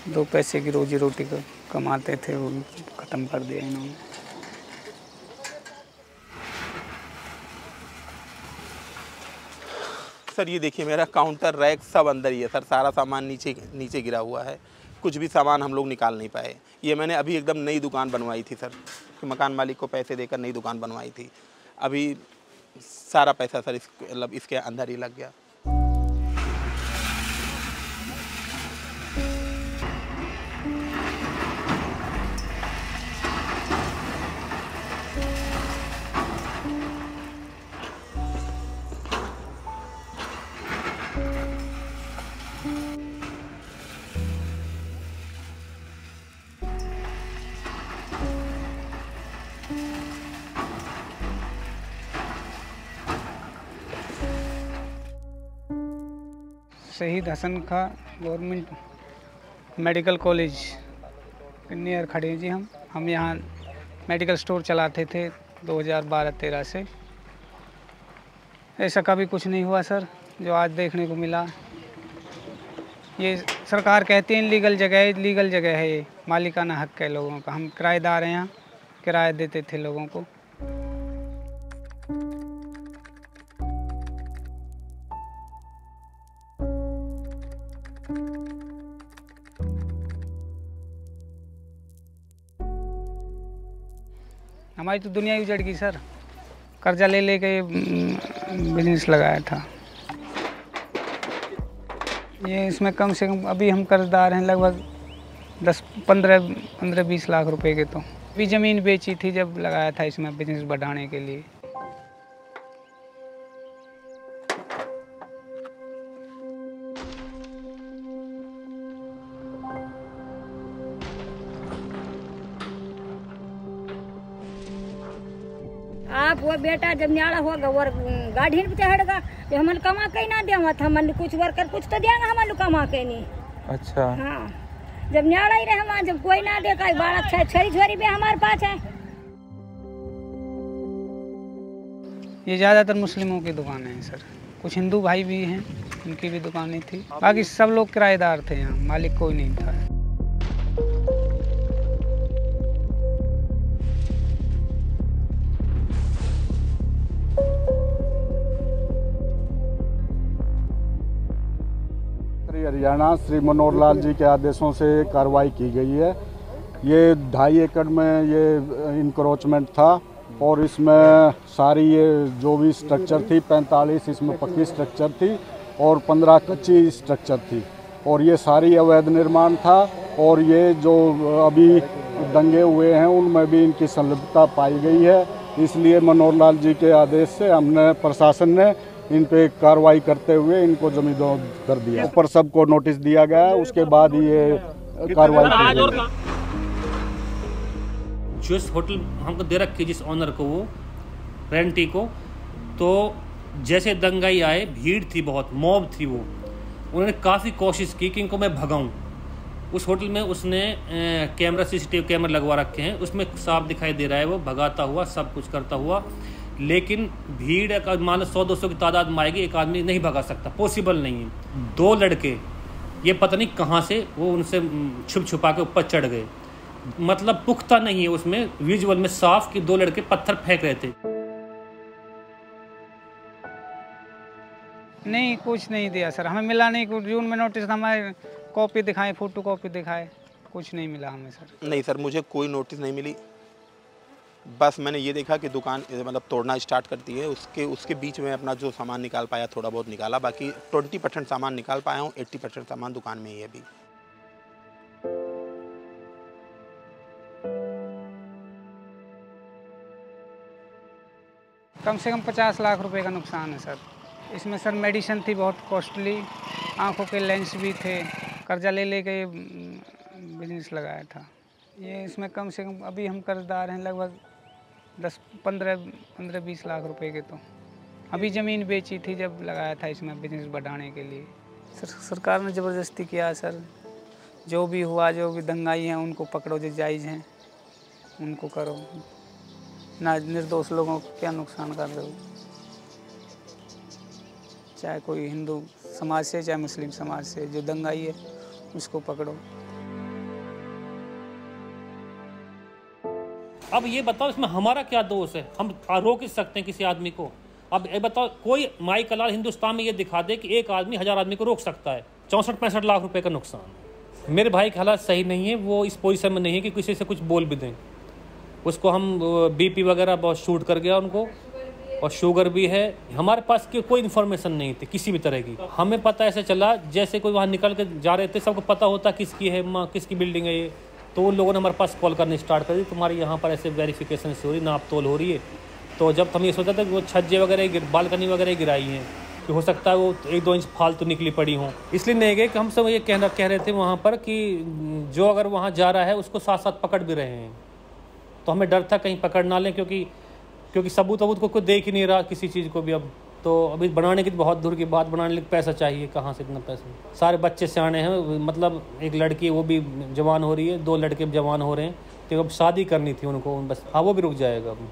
दो पैसे की रोजी रोटी को कमाते थे, वो ख़त्म कर दिया इन्होंने। सर ये देखिए मेरा काउंटर रैक सब अंदर ही है सर, सारा सामान नीचे नीचे गिरा हुआ है, कुछ भी सामान हम लोग निकाल नहीं पाए। ये मैंने अभी एकदम नई दुकान बनवाई थी सर, मकान मालिक को पैसे देकर नई दुकान बनवाई थी। अभी सारा पैसा सर मतलब इसके अंदर ही लग गया। शहीद हसन खां गवर्नमेंट मेडिकल कॉलेज के नियर खड़े हैं जी। हम यहाँ मेडिकल स्टोर चलाते थे 2012-13 से। ऐसा कभी कुछ नहीं हुआ सर, जो आज देखने को मिला। ये सरकार कहती है लीगल जगह है, ये मालिकाना हक है लोगों का। हम किराएदार हैं, यहाँ किराया देते थे लोगों को। हमारी तो दुनिया ही उजड़ गई सर, कर्जा ले लेके बिजनेस लगाया था। ये इसमें कम से कम अभी हम कर्जदार हैं लगभग 15-20 लाख रुपए के। तो अभी ज़मीन बेची थी जब लगाया था इसमें बिजनेस बढ़ाने के लिए। आप वो बेटा जब न्याड़ा होगा और गाड़ी पे चढ़ेगा तो हमन कमा के ना देवा था, हमन कुछ वर्कर कुछ तो देंगे हमन कमा के नहीं। अच्छा हाँ, जब न्याड़ा ही रहे वहाँ, जब कोई ना देगा, बालक छोरी छोरी भी हमारे पास है। ये ज़्यादातर मुस्लिमों की दुकानें हैं सर, कुछ हिंदू भाई भी हैं, उनकी भी दुकानें थी। बाकी सब लोग किराएदार थे, यहाँ मालिक कोई नहीं था। हरियाणा श्री मनोहर लाल जी के आदेशों से कार्रवाई की गई है। ये 2.5 एकड़ में ये इंक्रोचमेंट था और इसमें सारी ये जो भी स्ट्रक्चर थी 45 इसमें पक्की स्ट्रक्चर थी और 15 कच्ची स्ट्रक्चर थी और ये सारी अवैध निर्माण था। और ये जो अभी दंगे हुए हैं उनमें भी इनकी संलिप्तता पाई गई है। इसलिए मनोहर लाल जी के आदेश से हमने प्रशासन ने इन पे कार्रवाई करते हुए इनको जमींदोज कर दिया। ऊपर सबको नोटिस दिया गया है, उसके बाद ये कार्रवाई की गई। जिस होटल हमको दे रखी जिस ऑनर को, वो रेंटी को, तो जैसे दंगाई आए, भीड़ थी बहुत, मॉब थी, वो उन्होंने काफ़ी कोशिश की कि इनको मैं भगाऊं। उस होटल में उसने कैमरा CCTV कैमरा लगवा रखे हैं, उसमें साफ दिखाई दे रहा है वो भगाता हुआ, सब कुछ करता हुआ। लेकिन भीड़ का मान लो 100-200 की तादाद में आएगी, एक आदमी नहीं भगा सकता, पॉसिबल नहीं है। 2 लड़के ये पता नहीं कहाँ से वो उनसे छुप छुपा के ऊपर चढ़ गए। मतलब पुख्ता नहीं है उसमें, विजुअल में साफ कि 2 लड़के पत्थर फेंक रहे थे। नहीं, कुछ नहीं दिया सर, हमें मिला नहीं। कुछ जून में नोटिस हमारे कॉपी दिखाए, फोटो कॉपी दिखाए, कुछ नहीं मिला हमें सर। नहीं सर, मुझे कोई नोटिस नहीं मिली। बस मैंने ये देखा कि दुकान मतलब तोड़ना स्टार्ट करती है, उसके बीच में अपना जो सामान निकाल पाया थोड़ा बहुत निकाला। बाकी 20% सामान निकाल पाया हूँ, 80% सामान दुकान में ही है अभी। कम से कम 50 लाख रुपए का नुकसान है सर। इसमें सर मेडिसिन थी बहुत कॉस्टली, आंखों के लेंस भी थे, कर्जा ले लेके बिजनेस लगाया था। ये इसमें कम से कम अभी हम कर्जदार हैं लगभग 15-20 लाख रुपए के। तो अभी ज़मीन बेची थी जब लगाया था इसमें बिजनेस बढ़ाने के लिए। सरकार ने ज़बरदस्ती किया सर। जो भी हुआ, जो भी दंगाई हैं उनको पकड़ो, जो जायज़ हैं उनको करो, ना निर्दोष लोगों को क्या नुकसान कर रहे हो। चाहे कोई हिंदू समाज से, चाहे मुस्लिम समाज से, जो दंगाई है उसको पकड़ो। अब ये बताओ इसमें हमारा क्या दोष है? हम रोक ही सकते हैं किसी आदमी को? अब ये बताओ, कोई माई कलाल हिंदुस्तान में ये दिखा दे कि एक आदमी 1000 आदमी को रोक सकता है? 64-65 लाख रुपए का नुकसान। मेरे भाई के हालात सही नहीं है, वो इस पोजीशन में नहीं है कि किसी से कुछ बोल भी दें। उसको हम बीपी वगैरह बहुत शूट कर गया उनको, और शुगर भी है। हमारे पास कोई इन्फॉर्मेशन नहीं थी किसी भी तरह की। हमें पता ऐसे चला जैसे कोई वहाँ निकल के जा रहे थे, सबको पता होता किसकी है माँ, किसकी बिल्डिंग है ये। तो उन लोगों ने हमारे पास कॉल करनी स्टार्ट कर दी, तुम्हारी यहाँ पर ऐसे वेरिफिकेशन से हो रही, नाप तोल हो रही है। तो जब हम ये सोचा था कि वो छज्जे वगैरह बालकनी वगैरह गिराई हैं, कि हो सकता है वो 1-2 इंच फालतू निकली पड़ी हों, इसलिए नहीं गए। कि हम सब ये कह रहे थे वहाँ पर कि जो अगर वहाँ जा रहा है उसको साथ साथ पकड़ भी रहे हैं। तो हमें डर था कहीं पकड़ ना लें, क्योंकि सबूत को कोई देख ही नहीं रहा किसी चीज़ को भी। अब तो अभी बनाने की बहुत दूर की बात, बनाने के लिए पैसा चाहिए, कहाँ से इतना पैसा? सारे बच्चे सियाने हैं, मतलब एक लड़की वो भी जवान हो रही है, 2 लड़के जवान हो रहे हैं। तो अब शादी करनी थी उनको बस। हाँ, वो भी रुक जाएगा अब।